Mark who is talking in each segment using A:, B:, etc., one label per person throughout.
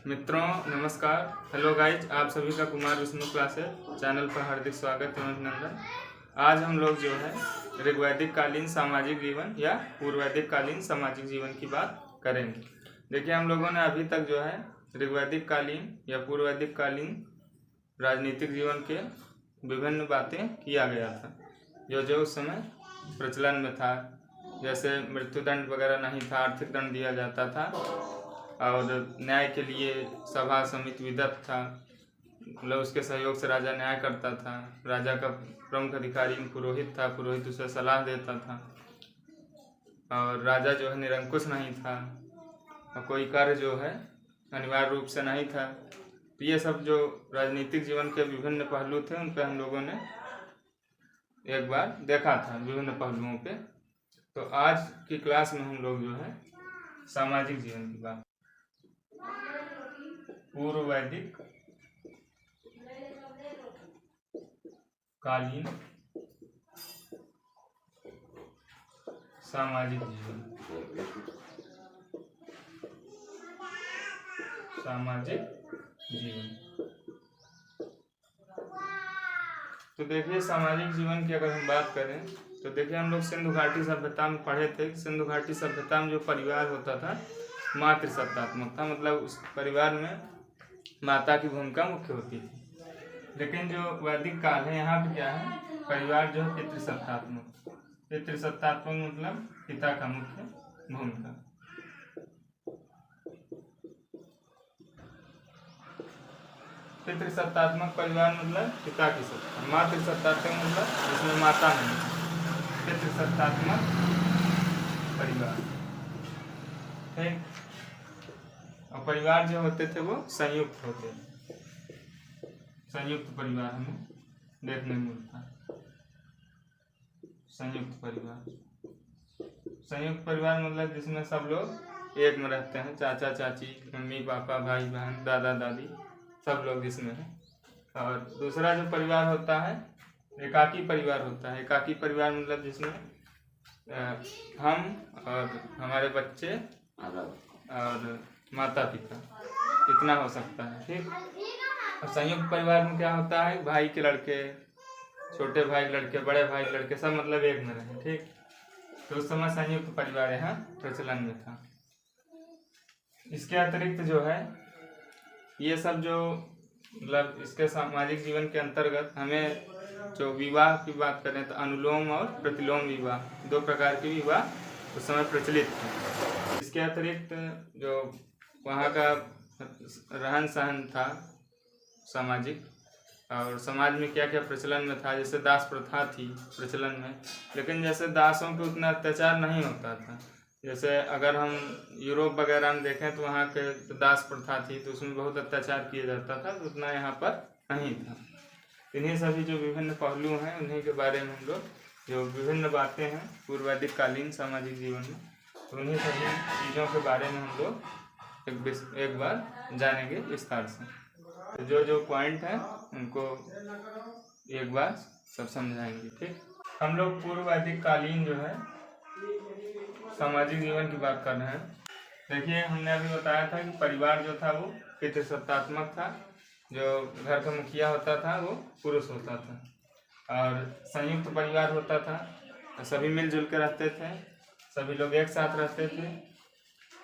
A: मित्रों नमस्कार। Hello guys, आप सभी का कुमार विष्णु क्लासेस चैनल पर हार्दिक स्वागत एवं अभिनंदन। आज हम लोग जो है ऋग्वैदिक कालीन सामाजिक जीवन या पूर्ववैदिक कालीन सामाजिक जीवन की बात करेंगे। देखिए, हम लोगों ने अभी तक जो है ऋग्वैदिक कालीन या पूर्ववैदिक कालीन राजनीतिक जीवन के विभिन्न बातें किया गया था जो जो उस समय प्रचलन में था। जैसे मृत्युदंड वगैरह नहीं था, आर्थिक दंड दिया जाता था और न्याय के लिए सभा समिति विदत था, मतलब उसके सहयोग से राजा न्याय करता था। राजा का प्रमुख अधिकारी पुरोहित था, पुरोहित उसे सलाह देता था और राजा जो है निरंकुश नहीं था और कोई कार्य जो है अनिवार्य रूप से नहीं था। तो ये सब जो राजनीतिक जीवन के विभिन्न पहलू थे उन पर हम लोगों ने एक बार देखा था, विभिन्न पहलुओं पे। तो आज की क्लास में हम लोग जो है सामाजिक जीवन की बात, पूर्ववैदिक कालीन सामाजिक जीवन, तो देखिए सामाजिक जीवन की अगर हम बात करें तो देखिए हम लोग सिंधु घाटी सभ्यता में पढ़े थे। सिंधु घाटी सभ्यता में जो परिवार होता था मातृसत्तात्मक था, मतलब उस परिवार में माता की भूमिका मुख्य होती थी। लेकिन जो वैदिक काल है यहाँ पे क्या है, परिवार जो है पितृसत्तात्मक। पितृसत्तात्मक मतलब पिता का मुख्य भूमिका। पितृसत्तात्मक परिवार मतलब पिता की सत्ता। मातृसत्तात्मक मतलब जिसमें माता नहीं, पितृसत्तात्मक परिवार। ठीक। और परिवार जो होते थे वो संयुक्त होते थे, संयुक्त परिवार हमें देखने को मिलता है। संयुक्त परिवार मतलब जिसमें सब लोग एक में रहते हैं, चाचा चाची, मम्मी पापा, भाई बहन, दादा दादी, सब लोग जिसमें हैं। और दूसरा जो परिवार होता है एकाकी परिवार होता है। एकाकी परिवार मतलब जिसमें हम और हमारे बच्चे और माता पिता, इतना हो सकता है। ठीक। और संयुक्त परिवार में क्या होता है, भाई के लड़के, छोटे भाई लड़के, बड़े भाई लड़के, सब मतलब एक में रहे। ठीक। तो उस समय संयुक्त परिवार यहाँ प्रचलन में था। इसके अतिरिक्त जो है ये सब जो मतलब इसके सामाजिक जीवन के अंतर्गत हमें जो विवाह की बात करें तो अनुलोम और प्रतिलोम विवाह, दो प्रकार के विवाह उस समय प्रचलित थे। इसके अतिरिक्त जो वहाँ का रहन सहन था सामाजिक, और समाज में क्या क्या प्रचलन में था, जैसे दास प्रथा थी प्रचलन में, लेकिन जैसे दासों पे उतना अत्याचार नहीं होता था। जैसे अगर हम यूरोप वगैरह में देखें तो वहाँ के दास प्रथा थी तो उसमें बहुत अत्याचार किया जाता था, तो उतना यहाँ पर नहीं था। इन्हीं सभी जो विभिन्न पहलू हैं उन्हीं के बारे में हम लोग जो विभिन्न बातें हैं पूर्ववैदिक कालीन सामाजिक जीवन में, तो उन्हीं सभी चीज़ों के बारे में हम लोग एक बार जानेंगे विस्तार से। तो जो जो पॉइंट हैं उनको एक बार सब समझाएंगे। ठीक। हम लोग पूर्ववैदिक कालीन जो है सामाजिक जीवन की बात कर रहे हैं। देखिए, हमने अभी बताया था कि परिवार जो था वो पितृसत्तात्मक था। जो घर का मुखिया होता था वो पुरुष होता था और संयुक्त परिवार होता था, सभी मिलजुल के रहते थे, सभी लोग एक साथ रहते थे।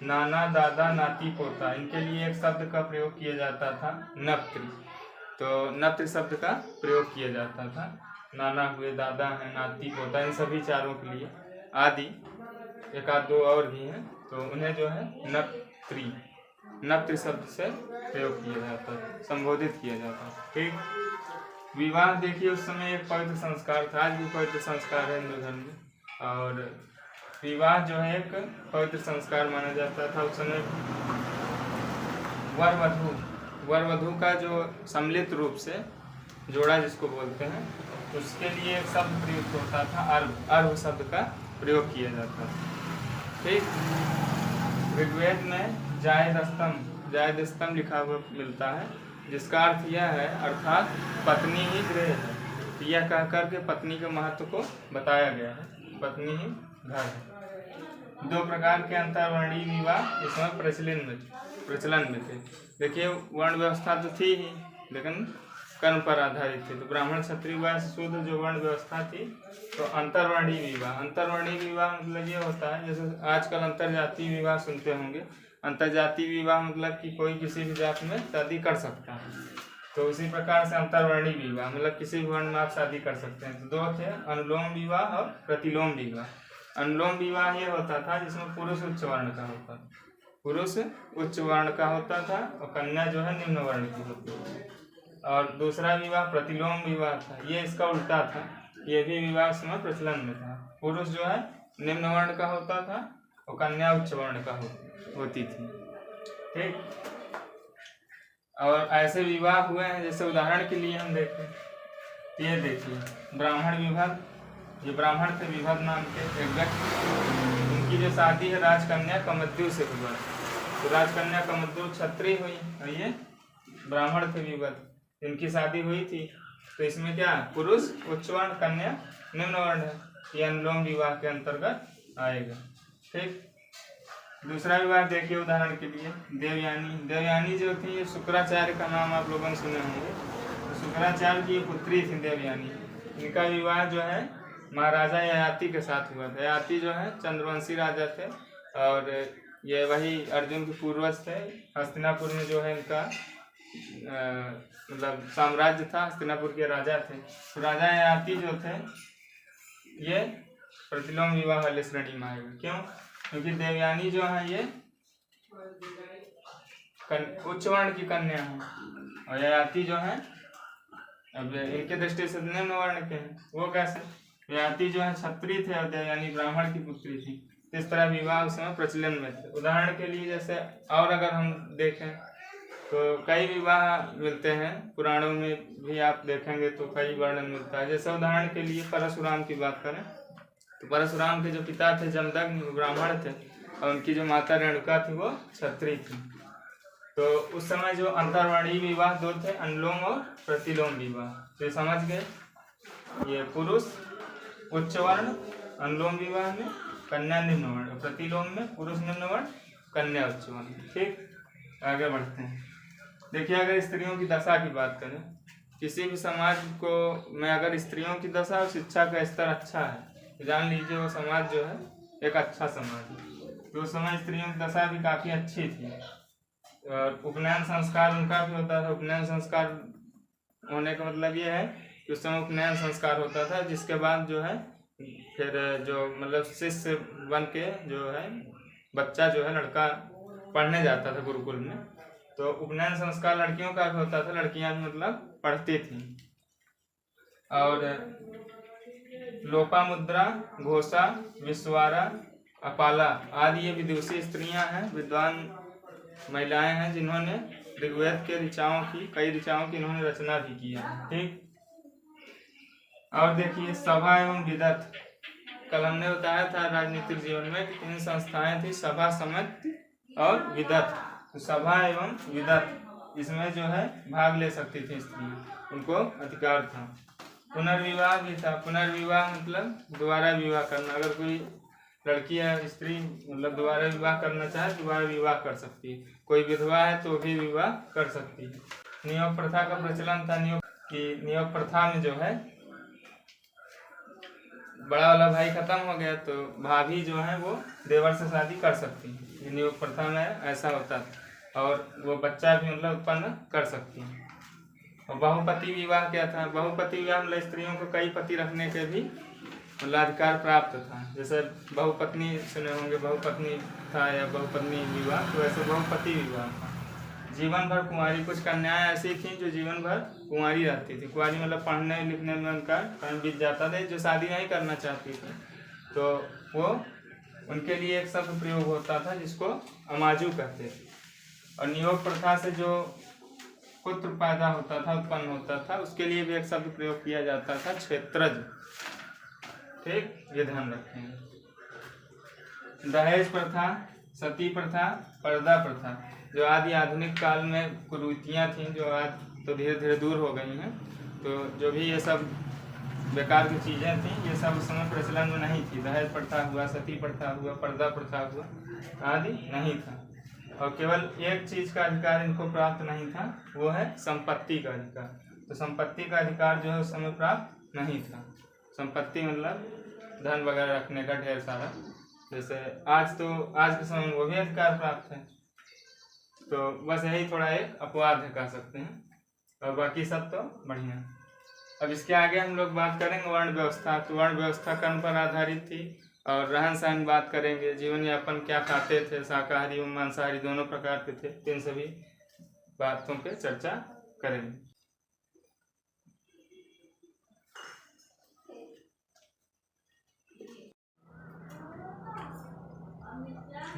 A: नाना दादा नाती पोता, इनके लिए एक शब्द का प्रयोग किया जाता था, नप्त्री। तो नप्त्र शब्द का प्रयोग किया जाता था। नाना हुए, दादा है, नाती पोता, इन सभी चारों के लिए, आदि एक आध दो और भी हैं, तो उन्हें जो है नप्त्र शब्द से प्रयोग किया जाता है, संबोधित किया जाता है। ठीक। विवाह देखिए उस समय एक पवित्र संस्कार था, आज भी पवित्र संस्कार है हिंदू धर्म में, और विवाह जो है एक पवित्र संस्कार माना जाता था। उस समय वर वधू का जो सम्मिलित रूप से जोड़ा जिसको बोलते हैं, उसके लिए एक शब्द प्रयुक्त होता था, अर्भ शब्द का प्रयोग किया जाता था। ठीक। ऋग्वेद में जायद स्तंभ लिखा हुआ मिलता है, जिसका अर्थ यह है, अर्थात पत्नी ही गृह है। तो यह कहकर के पत्नी के महत्व को बताया गया है, पत्नी ही घर है। दो प्रकार के अंतर्वर्णीय विवाह इसमें प्रचलित प्रचलन में थे। देखिए वर्ण व्यवस्था तो थी ही, लेकिन कर्म पर आधारित थे। तो ब्राह्मण क्षत्रिय वैश्य शूद्र जो वर्ण व्यवस्था थी, तो अंतर्वर्णीय विवाह, अंतर्वर्णीय विवाह मतलब ये होता है जैसे आजकल अंतरजातीय विवाह सुनते होंगे। अंतरजातीय विवाह मतलब कि कोई किसी भी जात में शादी कर सकता है, तो उसी प्रकार से अंतर्वर्णीय विवाह मतलब किसी भी वर्ण में आप शादी कर सकते हैं। तो दो थे, अनुलोम विवाह और प्रतिलोम विवाह। अनुलोम विवाह ये होता था जिसमें पुरुष उच्च वर्ण का होता था, पुरुष उच्च वर्ण का होता था और कन्या जो है निम्न वर्ण की होती थी। और दूसरा विवाह प्रतिलोम विवाह था, ये इसका उल्टा था, ये भी विवाह समय प्रचलन में था। पुरुष जो है निम्न वर्ण का होता था और कन्या उच्च वर्ण का होती थी। ठीक, और ऐसे विवाह हुए हैं जैसे उदाहरण के लिए हम देखें, ये देखिए ब्राह्मण विभाग, ये ब्राह्मण थे विभाग नाम के एक व्यक्ति, उनकी जो शादी है राजकन्या कमद्दू से हुआ। तो राजकन्या कमद्दू क्षत्रिय हुई और ये ब्राह्मण थे विभाग, इनकी शादी हुई थी। तो इसमें क्या पुरुष उच्च वर्ण कन्या निम्न वर्ण है, ये अनुलोम विवाह के अंतर्गत आएगा। ठीक, दूसरा विवाह देखिए उदाहरण के लिए देवयानी। देवयानी जो थी ये शुक्राचार्य का नाम आप लोगों ने सुने होंगे। तो शुक्राचार्य की पुत्री थी देवयानी, इनका विवाह जो है महाराजा ययाति के साथ हुआ था। ययाति जो है चंद्रवंशी राजा थे और ये वही अर्जुन के पूर्वज थे। हस्तिनापुर में जो है इनका मतलब साम्राज्य था, हस्तिनापुर के राजा थे। तो राजा ययाति जो थे ये प्रतिलोम विवाह वाले श्रेणी में आएगा। क्यों? क्योंकि देवयानी जो है ये उच्च वर्ण की कन्या है और ययाति जो है अब इनके दृष्टि से निम्न वर्ण के हैं। वो कैसे? ययाति जो है क्षत्रिय थे और देवयानी ब्राह्मण की पुत्री थी। इस तरह विवाह उस समय प्रचलन में थे। उदाहरण के लिए जैसे और अगर हम देखें तो कई विवाह मिलते हैं, पुराणों में भी आप देखेंगे तो कई वर्णन मिलता है। जैसे उदाहरण के लिए परशुराम की बात करें तो परशुराम के जो पिता थे जमदग्नि वो ब्राह्मण थे और उनकी जो माता रेणुका थी वो क्षत्रिय थी। तो उस समय जो अंतर्वर्णीय विवाह दो थे, अनुलोम और प्रतिलोम विवाह। तो समझ गए, ये पुरुष उच्च वर्ण अनुलोम विवाह में, कन्या निम्न वर्ण, प्रतिलोम में पुरुष निम्न वर्ण कन्या उच्च वर्ण। ठीक, आगे बढ़ते हैं। देखिए अगर स्त्रियों की दशा की बात करें, किसी भी समाज को में अगर स्त्रियों की दशा और शिक्षा का स्तर अच्छा है तो जान लीजिए वो समाज जो है एक अच्छा समाज है। तो उस समय स्त्रियों की दशा भी काफ़ी अच्छी थी और उपनयन संस्कार उनका भी होता था। उपनयन संस्कार होने का मतलब ये है कि उस समय उपनयन संस्कार होता था, जिसके बाद जो है फिर जो मतलब शिष्य बन के जो है बच्चा जो है लड़का पढ़ने जाता था गुरुकुल में। तो उपनयन संस्कार लड़कियों का भी होता था, लड़कियां भी मतलब पढ़ती थी। और लोपामुद्रा, घोषा, विश्वारा, अपाला आदि ये विदुषी स्त्रियां हैं, विद्वान महिलाएं हैं जिन्होंने ऋग्वेद के ऋचाओं की कई ऋचाओं की इन्होंने रचना भी की है। ठीक, और देखिए सभा एवं विदत, कल हमने बताया था राजनीतिक जीवन में कि 3 संस्थाएं थी, सभा, समिति और विदत। तो सभा एवं विदत इसमें जो है भाग ले सकती थी स्त्रियां, उनको अधिकार था। पुनर्विवाह भी था। पुनर्विवाह मतलब दोबारा विवाह करना। अगर कोई लड़की या स्त्री मतलब दोबारा विवाह करना चाहे दोबारा विवाह कर सकती है। कोई विधवा है तो भी विवाह कर सकती है। नियोग प्रथा का प्रचलन था। नियोग प्रथा में जो है बड़ा वाला भाई खत्म हो गया तो भाभी जो है वो देवर से शादी कर सकती है। नियोग प्रथा में ऐसा होता था और वो बच्चा भी मतलब उत्पन्न कर सकती है। और बहुपति विवाह क्या था? बहुपति विवाह मतलब स्त्रियों को कई पति रखने के भी मतलब अधिकार प्राप्त था। जैसे बहुपत्नी सुने होंगे, बहुपत्नी था या बहुपत्नी विवाह, तो ऐसे बहुपति विवाह था। जीवन भर कुंवारी, कुछ कन्याएं ऐसी थीं जो जीवन भर कुंवारी रहती थी। कुंवारी मतलब पढ़ने लिखने में उनका टाइम बीत जाता था, जो शादी नहीं करना चाहती थी तो वो उनके लिए एक शब्द प्रयोग होता था जिसको अमाजू कहते थे। और नियोग प्रथा से जो पुत्र पैदा होता था, उत्पन्न होता था, उसके लिए भी एक शब्द प्रयोग किया जाता था, क्षेत्रज। ठीक, ये ध्यान रखेंगे। दहेज प्रथा, सती प्रथा, पर्दा प्रथा जो आदि आधुनिक काल में कुरीतियाँ थीं, जो आज तो धीरे धीरे दूर हो गई हैं। तो जो भी ये सब बेकार की चीज़ें थीं ये सब उस समय प्रचलन में नहीं थी। दहेज प्रथा हुआ, सती प्रथा हुआ, पर्दा प्रथा हुआ आदि नहीं था। और केवल एक चीज का अधिकार इनको प्राप्त नहीं था, वो है संपत्ति का अधिकार। तो संपत्ति का अधिकार जो है उस समय प्राप्त नहीं था। संपत्ति मतलब धन वगैरह रखने का ढेर सारा, जैसे आज के समय में वो भी अधिकार प्राप्त है। तो बस यही थोड़ा एक अपवाद है कह सकते हैं, और बाकी सब तो बढ़िया। अब इसके आगे हम लोग बात करेंगे वर्ण व्यवस्था। तो वर्ण व्यवस्था कर्म पर आधारित थी, और रहन सहन बात करेंगे, जीवन यापन क्या खाते थे, शाकाहारी और मांसाहारी दोनों प्रकार के थे, इन सभी बातों पे चर्चा करेंगे।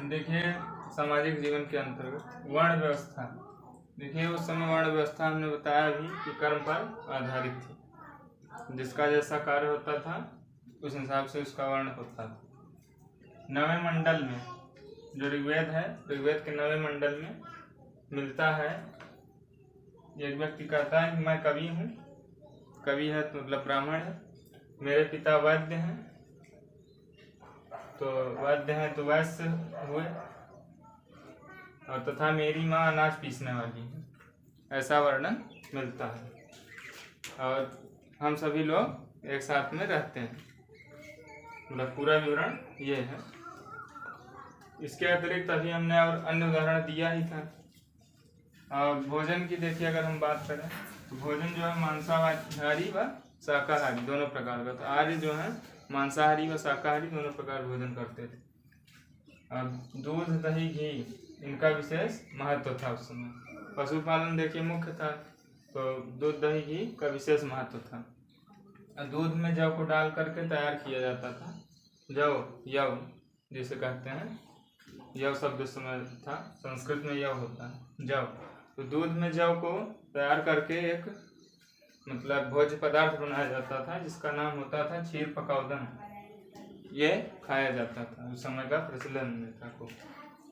A: देखिए सामाजिक जीवन के अंतर्गत वर्ण व्यवस्था, देखिए उस समय वर्ण व्यवस्था हमने बताया भी कि कर्म पर आधारित थी, जिसका जैसा कार्य होता था उस हिसाब से उसका वर्ण होता था। 9वें मंडल में जो ऋग्वेद है, ऋग्वेद के 9वें मंडल में मिलता है, एक व्यक्ति कहता है कि मैं कवि हूँ, कवि है तो मतलब ब्राह्मण है, मेरे पिता वैद्य हैं, तो वैद्य हैं तो वैश्य हुए, और तथा मेरी माँ अनाज पीसने वाली है, ऐसा वर्णन मिलता है। और हम सभी लोग एक साथ में रहते हैं, मतलब पूरा विवरण ये है। इसके अतिरिक्त अभी हमने और अन्य उदाहरण दिया ही था। और भोजन की देखिए अगर हम बात करें तो भोजन जो है मांसाहारी व शाकाहारी दोनों प्रकार का। तो आर्य जो है मांसाहारी व शाकाहारी दोनों प्रकार भोजन करते थे। अब दूध दही घी इनका विशेष महत्व था उस समय। पशुपालन देखिए मुख्य था, तो दूध दही घी का विशेष महत्व था। दूध में जौ को डाल करके तैयार किया जाता था, जौ यव जिसे कहते हैं, यव शब्द उस समय था, संस्कृत में यव होता है जौ। तो दूध में जौ को तैयार करके एक मतलब भोज्य पदार्थ बनाया जाता था, जिसका नाम होता था क्षीर पकौदन। ये खाया जाता था, उस समय का प्रचलन में था को।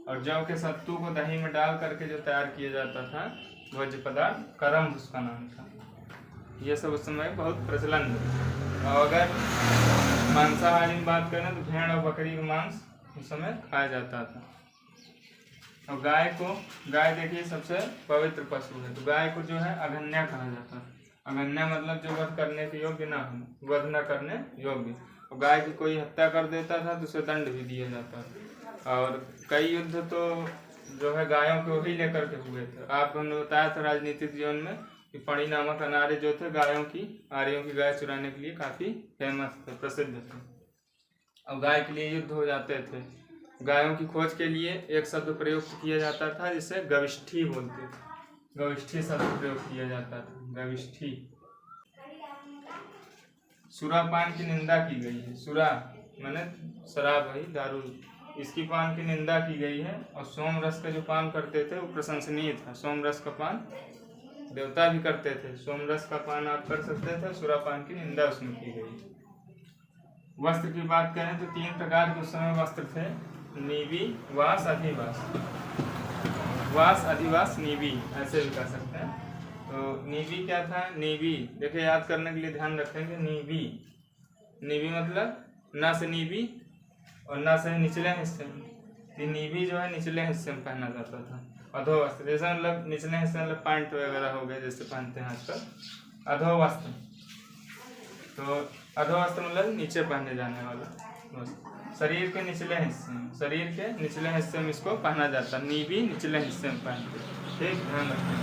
A: और जौ के सत्तू को दही में डाल करके जो तैयार किया जाता था भोज्य पदार्थ, करम उसका नाम था। ये सब उस समय बहुत प्रचलन में। और अगर मांसाहारी में बात करें तो भेड़ और बकरी का मांस उस समय खाया जाता था। और गाय देखिए सबसे पवित्र पशु है, तो गाय को जो है अघन्या कहा जाता है। अघन्या मतलब जो वध करने के योग्य ना हो, वध न करने योग्य। और गाय की कोई हत्या कर देता था तो उसे दंड भी दिया जाता था। और कई युद्ध तो जो है गायों को ही लेकर के हुए थे। आपको हमने बताया था राजनीतिक जीवन में कि पणी नामक अनार्य जो थे आर्यों की गाय चुराने के लिए काफी फेमस थे, प्रसिद्ध थे। और गाय के लिए युद्ध हो जाते थे। गायों की खोज के लिए एक शब्द प्रयोग किया जाता था जिसे गविष्ठी बोलते थे। गविष्ठी शब्द प्रयोग किया जाता था, गविष्ठी। सुरापान की निंदा की गई है। सुरा माने शराब है, दारू, इसकी पान की निंदा की गई है। और सोम रस का जो पान करते थे वो प्रशंसनीय था। सोम रस का पान देवता भी करते थे, सोम रस का पान आप कर सकते थे, सुरापान की निंदा उसमें की गई। वस्त्र की बात करें तो 3 प्रकार के उस समय वस्त्र थे, नीवी, वास, अधिवास। वास, अधिवास, नीवी ऐसे भी कह सकते हैं। तो नीवी क्या था? नीवी देखिए याद करने के लिए ध्यान रखेंगे। नीवी मतलब ना से नीवी और ना से निचले हिस्से में। नीवी जो है निचले हिस्से में पहना जाता था। अधो वस्त्र जैसा मतलब निचले हिस्से मतलब पैंट वगैरह हो गए जैसे पहनते हैं आजकल। अधो वस्त्र, तो अधो वस्त्र मतलब नीचे पहने जाने वाला। शरीर के निचले हिस्से में, शरीर के निचले हिस्से में इसको पहना जाता है। नीवी निचले हिस्से में पहनते, ठीक, ध्यान रखें।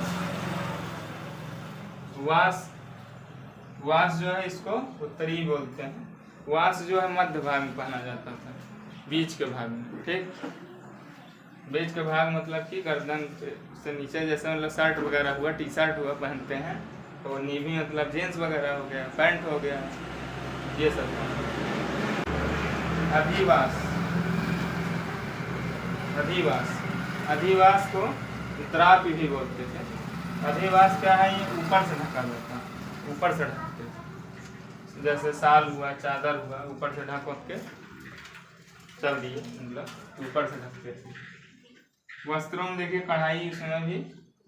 A: वास जो है इसको उत्तरी बोलते हैं। वास जो है मध्य भाग में पहना जाता था, बीच के भाग में, ठीक। बीच के भाग मतलब कि गर्दन से नीचे, जैसे मतलब शर्ट वगैरह हुआ, टी शर्ट हुआ पहनते हैं। तो नीवी मतलब जीन्स वगैरह हो गया, पैंट हो गया, ये सब। अधिवास को उत्तरापि भी बोलते थे। अधिवास क्या है? ये ऊपर से ढका जाता है, ऊपर से ढकते थे। जैसे साल हुआ, चादर हुआ, ऊपर से ढक के चल दिए, मतलब ऊपर से ढकते थे। वस्त्रों में देखिए कढ़ाई उसमें भी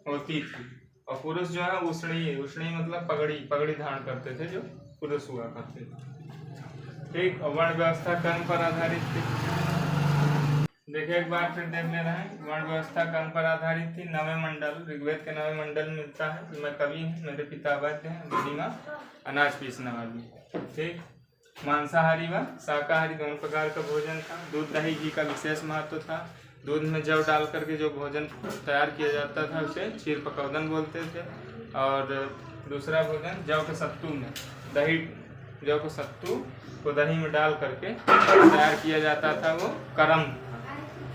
A: होती थी। और पुरुष जो है उष्णी मतलब पगड़ी धारण करते थे, जो पुरुष हुआ करते थे, ठीक। और वर्ण व्यवस्था कर्म पर आधारित थी। देखिए एक बार फिर देख ले रहे हैं। वर्ण व्यवस्था कर्म पर आधारित थी। नवे मंडल, ऋग्वेद के नवे मंडल मिलता है कि मैं कवि हूँ, मेरे पिता वैद्य हैं, मेरी माँ अनाज पीसने वाली। ठीक। मांसाहारी व शाकाहारी दोनों प्रकार का भोजन था। दूध दही घी का विशेष महत्व था। दूध में जव डाल करके जो भोजन तैयार किया जाता था उसे क्षीर पकौदन बोलते थे। और दूसरा भोजन जव के सत्तू में दही, जव के सत्तू को दही में डाल करके तैयार किया जाता था, वो करम था।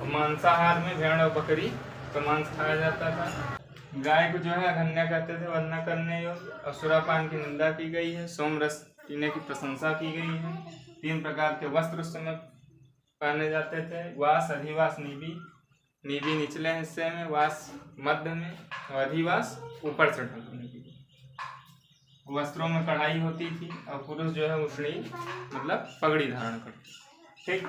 A: मांसाहार में भेड़ और बकरी का मांस खाया जाता था। गाय को जो है अघन्या कहते थे, वंदना करने योग्य। और सुरापान की निंदा की गई है। सोम रस पीने की प्रशंसा की गई है। 3 प्रकार के वस्त्र उस समय पहने जाते थे। वास, अधिवास, नीबी। नीबी निचले हिस्से में, वास मध्य में और अधिवास ऊपर से ढकने की। वस्त्रों में कढ़ाई होती थी और पुरुष जो है उठनी मतलब पगड़ी धारण करते। ठीक।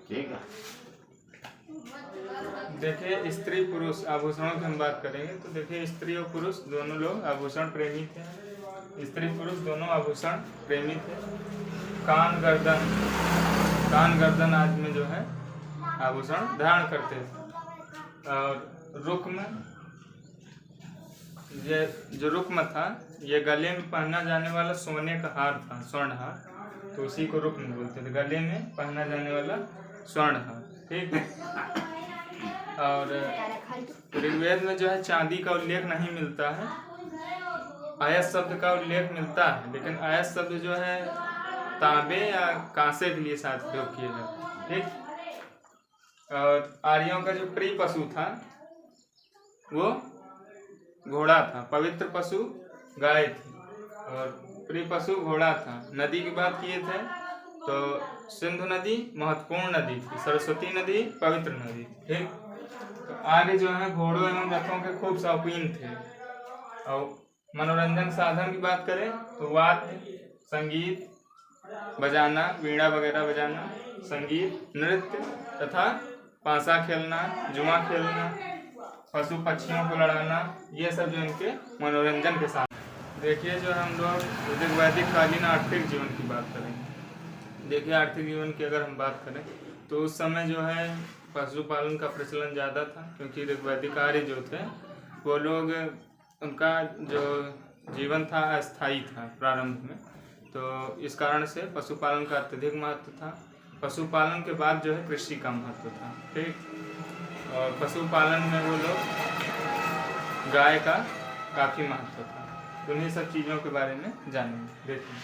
A: ठीक है। देखिए स्त्री पुरुष आभूषणों की हम बात करेंगे तो देखिए स्त्री और पुरुष दोनों लोग आभूषण प्रेमी थे। स्त्री पुरुष दोनों आभूषण प्रेमी थे। कान गर्दन आदि में जो है आभूषण धारण करते थे। और रुक्म, ये जो रुक्म था ये गले में पहना जाने वाला सोने का हार था, स्वर्ण हार, तो उसी को रुक्म बोलते थे, गले में पहना जाने वाला स्वर्ण हार। ठीक है। और ऋग्वेद में जो है चांदी का उल्लेख नहीं मिलता है, आयत शब्द का उल्लेख मिलता है, लेकिन आयत शब्द जो है तांबे या कांसे के लिए साथ प्रयोग किए जाते। ठीक। और आर्यों का जो प्रिय पशु था वो घोड़ा था। पवित्र पशु गाय थी और प्रिय पशु घोड़ा था। नदी की बात किए थे तो सिंधु नदी महत्वपूर्ण नदी थी, सरस्वती नदी पवित्र नदी। ठीक। तो आर्य जो है घोड़ों एवं रथों के खूब शौकीन थे। और मनोरंजन साधन की बात करें तो वाद्य, संगीत बजाना, वीणा वगैरह बजाना, संगीत, नृत्य तथा पासा खेलना, जुआ खेलना, पशु पक्षियों को लड़ाना, ये सब जो इनके मनोरंजन के साथ। देखिए जो हम लोग वैदिक कालीन आर्थिक जीवन की बात करेंगे। देखिए आर्थिक जीवन की अगर हम बात करें तो उस समय जो है पशुपालन का प्रचलन ज़्यादा था, क्योंकि वैदिक आर्य जो थे वो लोग, उनका जो जीवन था अस्थायी था प्रारंभ में, तो इस कारण से पशुपालन का अत्यधिक महत्व था। पशुपालन के बाद जो है कृषि का महत्व था। ठीक। और पशुपालन में वो लोग गाय का काफ़ी महत्व था। तो इन्हीं सब चीज़ों के बारे में जानेंगे। देखिए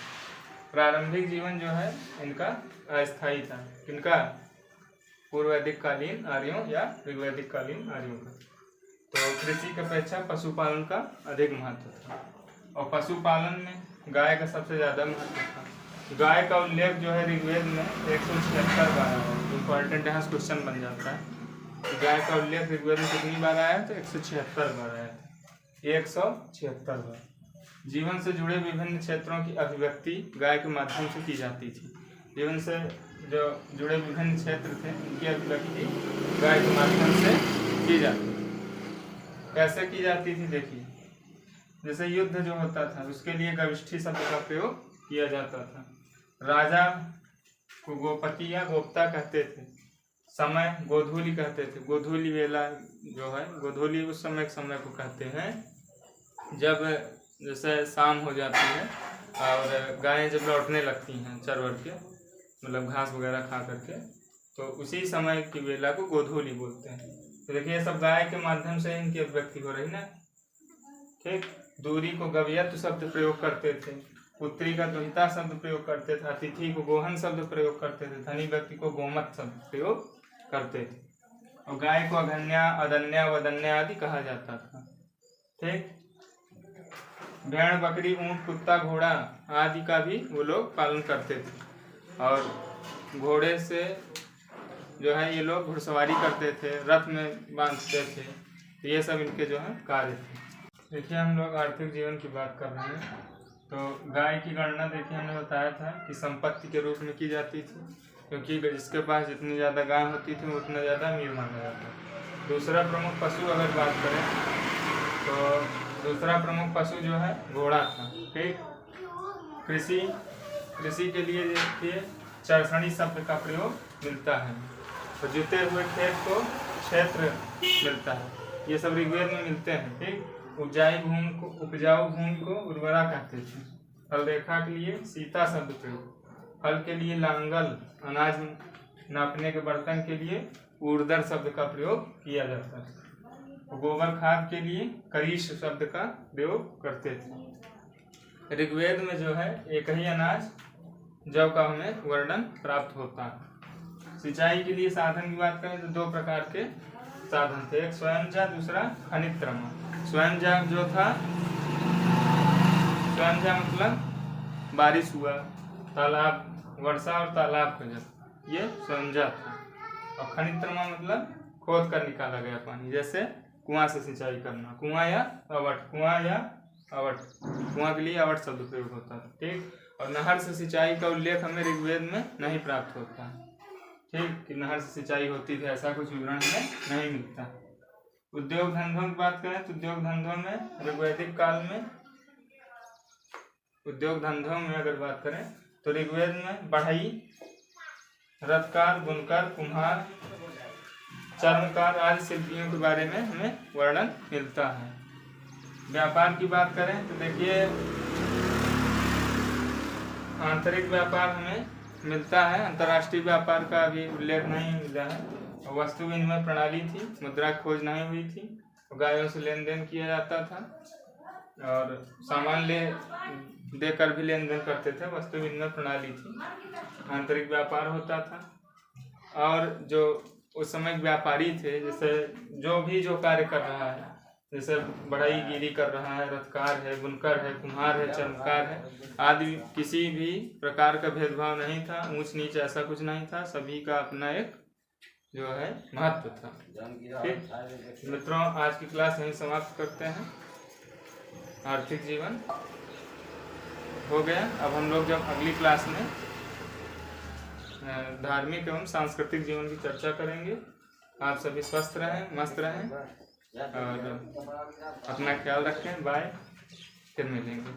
A: प्रारंभिक जीवन जो है इनका अस्थायी था। किनका? पूर्व वैदिक कालीन आर्यों या ऋग्वैदिक कालीन आर्यों का। तो कृषि की अपेक्षा पशुपालन का अधिक महत्व था और पशुपालन में गाय का सबसे ज़्यादा महत्व था। गाय का उल्लेख जो है ऋग्वेद में 176 बार आया है। इम्पॉर्टेंट यहाँ क्वेश्चन बन जाता है। गाय का उल्लेख ऋग्वेद में कितनी बार आया है? तो 176 बार आया था। 176 बार। जीवन से जुड़े विभिन्न क्षेत्रों की अभिव्यक्ति गाय के माध्यम से की जाती थी। जीवन से जो जुड़े विभिन्न क्षेत्र थे उनकी अभिव्यक्ति गाय के माध्यम से की जाती थी। कैसे की जाती थी? देखिए जैसे युद्ध जो होता था उसके लिए गविष्ठी शब्द का प्रयोग किया जाता था। राजा को गोपति या गोप्ता कहते थे। समय गोधूली कहते थे। गोधूली वेला जो है, गोधूली उस समय को कहते हैं जब जैसे शाम हो जाती है और गायें जब लौटने लगती हैं चरवर के, मतलब घास वगैरह खा करके, तो उसी समय की वेला को गोधूली बोलते हैं। तो देखिए सब गाय के माध्यम से इनकी अभिव्यक्ति हो रही ना। ठीक। दूरी को गव्यत्व शब्द प्रयोग करते थे। पुत्री का दुहिता शब्द प्रयोग करते थे। अतिथि को गोहन शब्द प्रयोग करते थे। धनी व्यक्ति को गोमत शब्द प्रयोग करते थे। और गाय को अघन्या, अदन्या, वदन्या आदि कहा जाता था। ठीक। भेड़, बकरी, ऊंट, कुत्ता, घोड़ा आदि का भी वो लोग पालन करते थे। और घोड़े से जो है ये लोग घुड़सवारी करते थे, रथ में बांधते थे। तो ये सब इनके जो है कार्य थे। देखिए हम लोग आर्थिक जीवन की बात कर रहे हैं तो गाय की गणना देखिए हमने बताया था कि संपत्ति के रूप में की जाती थी, क्योंकि जिसके पास जितनी ज़्यादा गाय होती थी उतना ज़्यादा अमीर माना जाता। दूसरा प्रमुख पशु अगर बात करें तो दूसरा प्रमुख पशु जो है घोड़ा था। ठीक। कृषि के लिए देखिए चरसणी शब्द का प्रयोग मिलता है। तो जुते हुए खेत को क्षेत्र मिलता है, ये सब ऋग्वेद में मिलते हैं। ठीक, उपजाऊ भूमि को उर्वरा कहते थे। फल रेखा के लिए सीता शब्द प्रयोग, फल के लिए लांगल, अनाज नापने के बर्तन के लिए ऊर्ध्वर शब्द का प्रयोग किया जाता है। गोबर खाद के लिए करीश शब्द का प्रयोग करते थे। ऋग्वेद में जो है एक ही अनाज जौ का हमें वर्णन प्राप्त होता है। सिंचाई के लिए साधन की बात करें तो दो प्रकार के साधन थे, एक स्वयंजा, दूसरा खनित्रमा। स्वयंजा जो था, स्वयंजा मतलब बारिश हुआ, तालाब, वर्षा और तालाब का जल, ये स्वयंजा था। और खनित्रमा मतलब खोद कर निकाला गया पानी, जैसे कुआं से सिंचाई करना, कुआं या अवट, कुआं के लिए अवट शब्द प्रयोग होता है। ठीक, और नहर से सिंचाई का उल्लेख हमें ऋग्वेद में नहीं प्राप्त होता है। ठीक, कि नहर से सिंचाई होती थी ऐसा कुछ विवरण हमें नहीं मिलता। उद्योग धंधों की बात करें तो उद्योग धंधों में ऋग्वैदिक काल में, उद्योग धंधों में अगर बात करें तो ऋग्वेद में बढ़ई, रथकार, बुनकर, कुम्हार, चर्मकार आदि शिल्पियों के बारे में हमें वर्णन मिलता है। व्यापार की बात करें तो देखिए आंतरिक व्यापार हमें मिलता है, अंतर्राष्ट्रीय व्यापार का अभी उल्लेख नहीं मिला है। वस्तु विनिमय प्रणाली थी, मुद्रा की खोज नहीं हुई थी, गायों से लेन देन किया जाता था और सामान देकर भी लेन देन करते थे, वस्तु विनिमय प्रणाली थी। आंतरिक व्यापार होता था और जो उस समय व्यापारी थे, जैसे जो कार्य कर रहा है, जैसे बढ़ई गिरी कर रहा है, रथकार है, बुनकर है, कुम्हार है, चर्मकार है आदि, किसी भी प्रकार का भेदभाव नहीं था, ऊंच नीच ऐसा कुछ नहीं था, सभी का अपना एक जो है महत्व था। ठीक मित्रों, आज की क्लास यहीं समाप्त करते हैं। आर्थिक जीवन हो गया। अब हम लोग जब अगली क्लास में धार्मिक एवं सांस्कृतिक जीवन की चर्चा करेंगे। आप सभी स्वस्थ रहें, मस्त रहें और अपना ख्याल रखें। बाय, फिर मिलेंगे।